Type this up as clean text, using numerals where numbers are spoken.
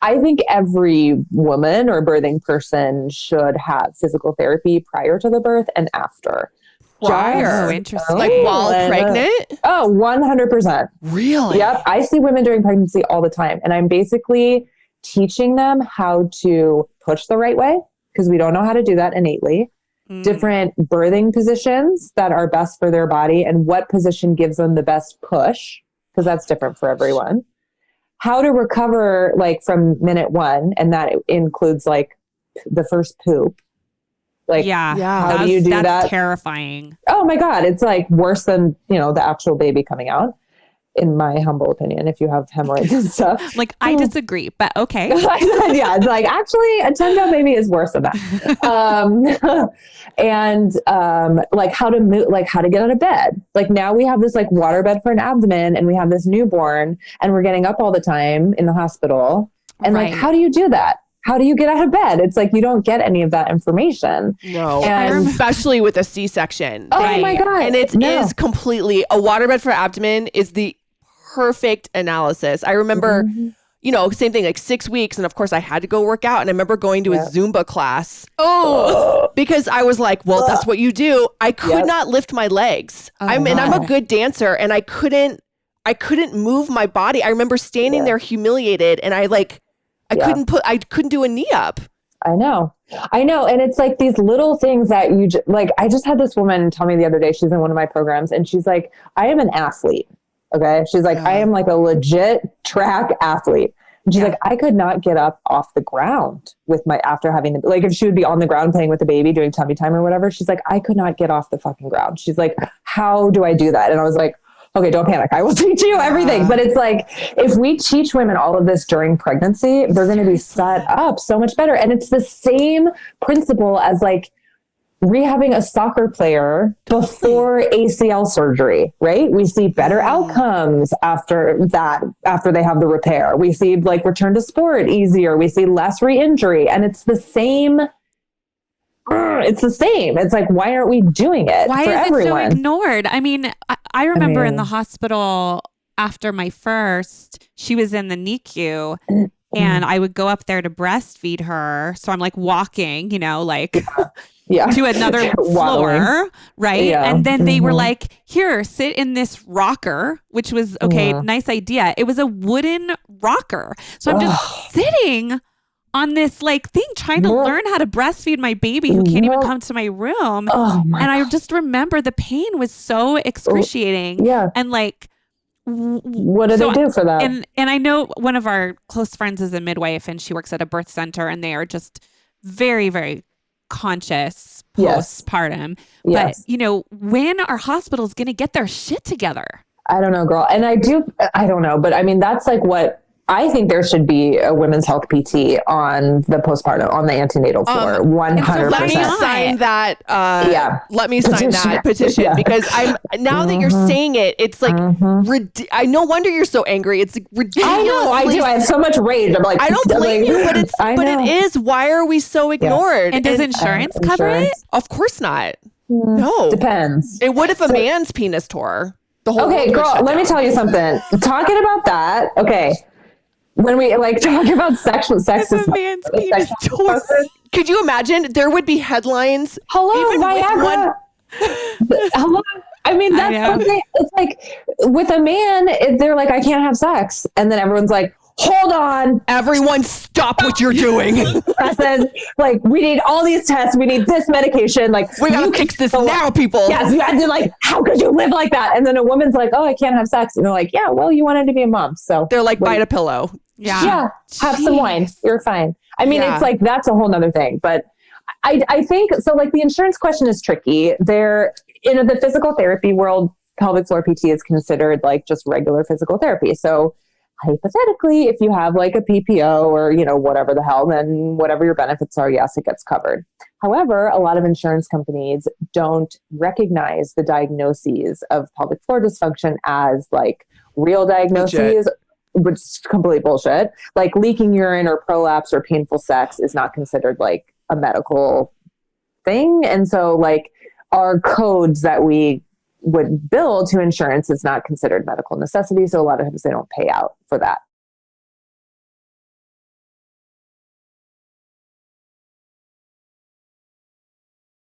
I think every woman or birthing person should have physical therapy prior to the birth and after. Prior. Oh, interesting. Like while pregnant? Oh, 100%. Really? Yep. I see women during pregnancy all the time. And I'm basically teaching them how to push the right way, because we don't know how to do that innately. Different birthing positions that are best for their body and what position gives them the best push, because that's different for everyone. How to recover like from minute one. And that includes like the first poop. Like, how do you do that? That's terrifying. Oh my God. It's like worse than, the actual baby coming out, in my humble opinion, if you have hemorrhoids and stuff. Like, I disagree, but okay. Yeah. It's like, actually a 10-pound baby is worse than that. Like how to move, like how to get out of bed. Like now we have this like water bed for an abdomen, and we have this newborn, and we're getting up all the time in the hospital. And like, how do you do that? How do you get out of bed? It's like, you don't get any of that information. No. And especially with a C-section. Oh my God. And it is completely, a waterbed for abdomen is the perfect analysis. I remember, same thing, like 6 weeks. And of course I had to go work out. And I remember going to a Zumba class. Because I was like, well, that's what you do. I could not lift my legs. I'm a good dancer, and I couldn't move my body. I remember standing there humiliated, and I couldn't do a knee up. I know. And it's like these little things that I just had this woman tell me the other day, she's in one of my programs, and she's like, I am an athlete. Okay. She's like, I am like a legit track athlete. And she's like, I could not get up off the ground after having like, if she would be on the ground playing with the baby doing tummy time or whatever, she's like, I could not get off the fucking ground. She's like, how do I do that? And I was like, okay, don't panic. I will teach you everything. But it's like, if we teach women all of this during pregnancy, they're going to be set up so much better. And it's the same principle as like rehabbing a soccer player before ACL surgery, right? We see better outcomes after they have the repair. We see like return to sport easier. We see less re-injury. And it's the same. It's like, why aren't we doing it Why for is everyone? it so ignored? I mean, I remember in the hospital after my first, she was in the NICU, and I would go up there to breastfeed her. So I'm like walking, to another floor, right? Yeah. And then they were like, here, sit in this rocker, which was, nice idea. It was a wooden rocker. So I'm just sitting on this like thing, trying to learn how to breastfeed my baby who can't even come to my room. And I just remember the pain was so excruciating. And like, what do they do for that? And I know one of our close friends is a midwife, and she works at a birth center, and they are just very, very conscious postpartum. But when are hospitals going to get their shit together? I don't know, girl. And I don't know, but I mean, that's like what I think there should be a women's health PT on the postpartum, on the antenatal floor. 100%. Let me sign that. Let me sign that petition because now that you're saying it, it's like, I no wonder you're so angry. It's ridiculous. I know, I do. I have so much rage. I'm like, I don't blame you, but it is. Why are we so ignored? And does insurance cover it? Of course not. No. Depends. It would if a man's penis tore. The whole okay, girl, let me tell you something. Talking about that. Okay. When we like talk about sex is man's penis tore. Could you imagine? There would be headlines. Hello, Viagra. Hello. I mean, that's okay. It's like with a man, they're like, I can't have sex. And then everyone's like, hold on. Everyone stop what you're doing. Says, like, we need all these tests. We need this medication. Like, we gotta fix this now, people. Yes, you had to like, how could you live like that? And then a woman's like, oh, I can't have sex. And they're like, yeah, well, you wanted to be a mom. So they're like, bite a pillow. Yeah. Have some wine. You're fine. I mean, it's like, that's a whole nother thing. But I think, so like the insurance question is tricky. There, in the physical therapy world, pelvic floor PT is considered like just regular physical therapy. So hypothetically, if you have like a PPO or, whatever the hell, then whatever your benefits are, yes, it gets covered. However, a lot of insurance companies don't recognize the diagnoses of pelvic floor dysfunction as like real diagnoses, which is complete bullshit. Like leaking urine or prolapse or painful sex is not considered like a medical thing. And so like our codes that we would bill to insurance is not considered medical necessity. So a lot of times they don't pay out for that.